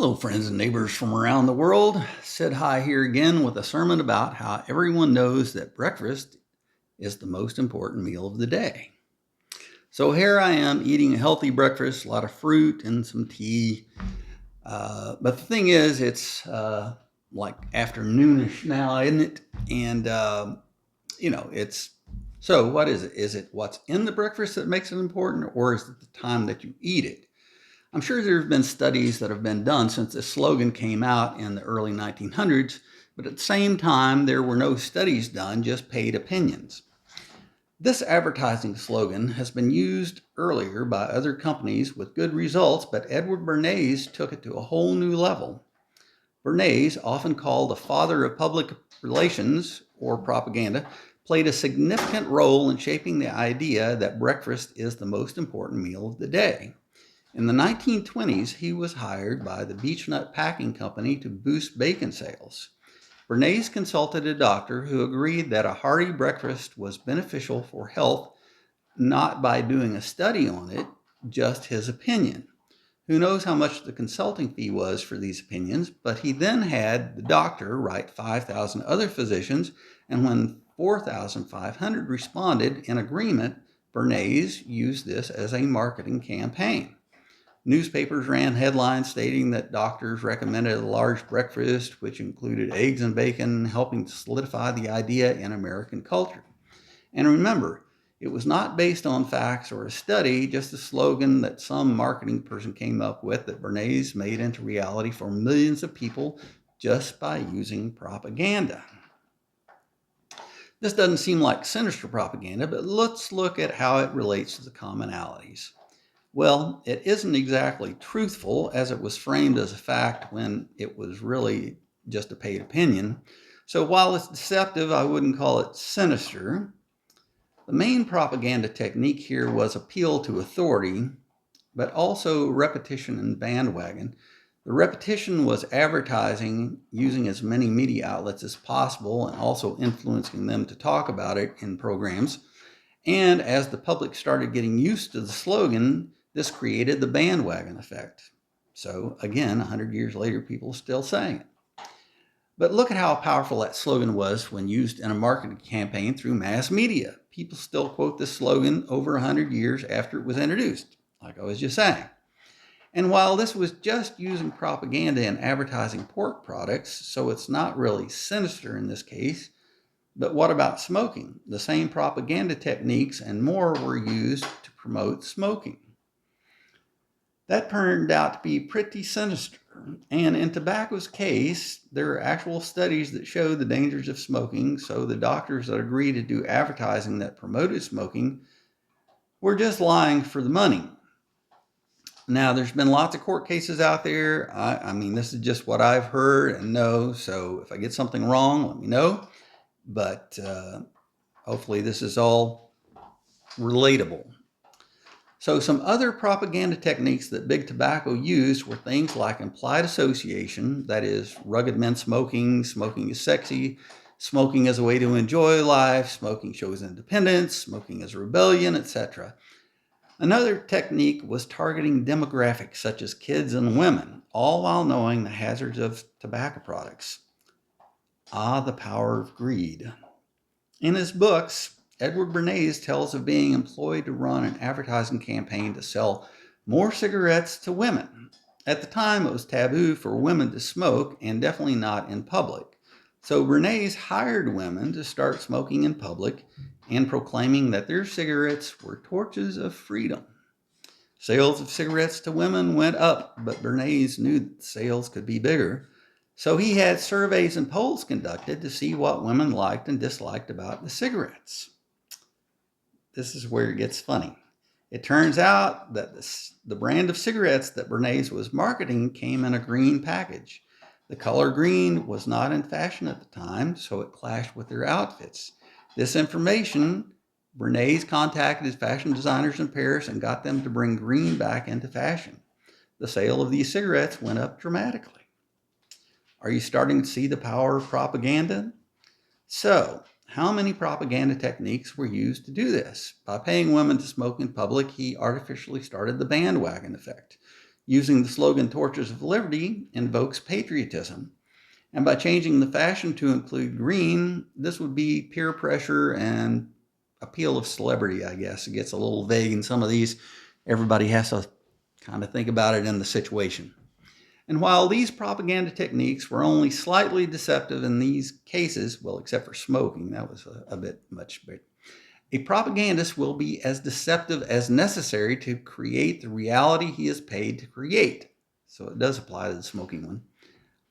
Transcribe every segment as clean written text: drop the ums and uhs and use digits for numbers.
Hello, friends and neighbors from around the world. Sid Hi here again with a sermon about how everyone knows that breakfast is the most important meal of the day. So here I am eating a healthy breakfast, a lot of fruit and some tea. But the thing is, it's like afternoonish now, isn't it? And, it's so what is it? Is it what's in the breakfast that makes it important, or is it the time that you eat it? I'm sure there have been studies that have been done since the slogan came out in the early 1900s, but at the same time, there were no studies done, just paid opinions. This advertising slogan has been used earlier by other companies with good results, but Edward Bernays took it to a whole new level. Bernays, often called the father of public relations or propaganda, played a significant role in shaping the idea that breakfast is the most important meal of the day. In the 1920s, he was hired by the Beechnut Packing Company to boost bacon sales. Bernays consulted a doctor who agreed that a hearty breakfast was beneficial for health, not by doing a study on it, just his opinion. Who knows how much the consulting fee was for these opinions, but he then had the doctor write 5,000 other physicians, and when 4,500 responded in agreement, Bernays used this as a marketing campaign. Newspapers ran headlines stating that doctors recommended a large breakfast, which included eggs and bacon, helping to solidify the idea in American culture. And remember, it was not based on facts or a study, just a slogan that some marketing person came up with that Bernays made into reality for millions of people just by using propaganda. This doesn't seem like sinister propaganda, but let's look at how it relates to the commonalities. Well, it isn't exactly truthful, as it was framed as a fact when it was really just a paid opinion. So while it's deceptive, I wouldn't call it sinister. The main propaganda technique here was appeal to authority, but also repetition and bandwagon. The repetition was advertising using as many media outlets as possible and also influencing them to talk about it in programs. And as the public started getting used to the slogan, this created the bandwagon effect. So again, 100 years later, people are still saying it. But look at how powerful that slogan was when used in a marketing campaign through mass media. People still quote this slogan over 100 years after it was introduced, like I was just saying. And while this was just using propaganda and advertising pork products, so it's not really sinister in this case, but what about smoking? The same propaganda techniques and more were used to promote smoking. That turned out to be pretty sinister. And in tobacco's case, there are actual studies that show the dangers of smoking, so the doctors that agreed to do advertising that promoted smoking were just lying for the money. Now, there's been lots of court cases out there. I mean, this is just what I've heard and know, so if I get something wrong, let me know. But hopefully this is all relatable. So some other propaganda techniques that Big Tobacco used were things like implied association, that is, rugged men smoking, smoking is sexy, smoking as a way to enjoy life, smoking shows independence, smoking is rebellion, etc. Another technique was targeting demographics such as kids and women, all while knowing the hazards of tobacco products. Ah, the power of greed. In his books, Edward Bernays tells of being employed to run an advertising campaign to sell more cigarettes to women. At the time, it was taboo for women to smoke, and definitely not in public. So Bernays hired women to start smoking in public and proclaiming that their cigarettes were torches of freedom. Sales of cigarettes to women went up, but Bernays knew that sales could be bigger. So he had surveys and polls conducted to see what women liked and disliked about the cigarettes. This is where it gets funny. It turns out that the brand of cigarettes that Bernays was marketing came in a green package. The color green was not in fashion at the time, so it clashed with their outfits. This information, Bernays contacted fashion designers in Paris and got them to bring green back into fashion. The sale of these cigarettes went up dramatically. Are you starting to see the power of propaganda? So, how many propaganda techniques were used to do this? By paying women to smoke in public, he artificially started the bandwagon effect. Using the slogan "Torches of Liberty" invokes patriotism. And by changing the fashion to include green, this would be peer pressure and appeal of celebrity, I guess. It gets a little vague in some of these. Everybody has to kind of think about it in the situation. And while these propaganda techniques were only slightly deceptive in these cases, well, except for smoking, that was a bit much bigger, a propagandist will be as deceptive as necessary to create the reality he is paid to create. So it does apply to the smoking one.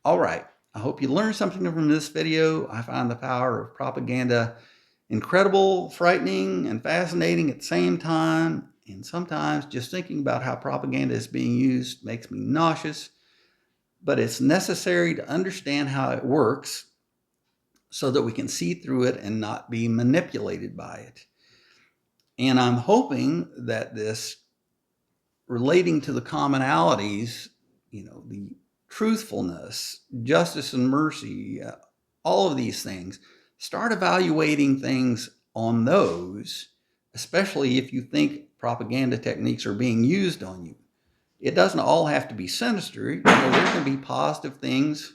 All right, I hope you learned something from this video. I find the power of propaganda incredible, frightening, and fascinating at the same time. And sometimes just thinking about how propaganda is being used makes me nauseous. But it's necessary to understand how it works so that we can see through it and not be manipulated by it. And I'm hoping that this relating to the commonalities, the truthfulness, justice and mercy, all of these things, start evaluating things on those, especially if you think propaganda techniques are being used on you. It doesn't all have to be sinister. There can be positive things.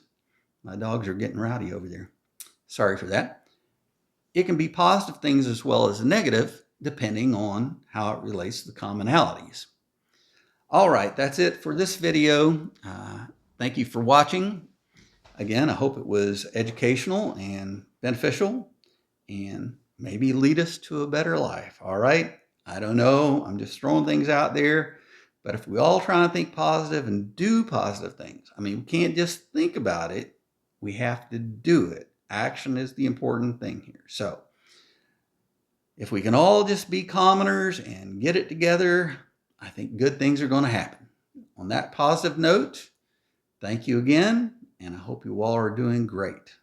My dogs are getting rowdy over there. Sorry for that. It can be positive things as well as negative, depending on how it relates to the commonalities. All right, that's it for this video. Thank you for watching. Again, I hope it was educational and beneficial and maybe lead us to a better life. All right, I don't know. I'm just throwing things out there. But if we all try to think positive and do positive things, we can't just think about it. We have to do it. Action is the important thing here. So if we can all just be commoners and get it together, I think good things are going to happen. On that positive note, thank you again, and I hope you all are doing great.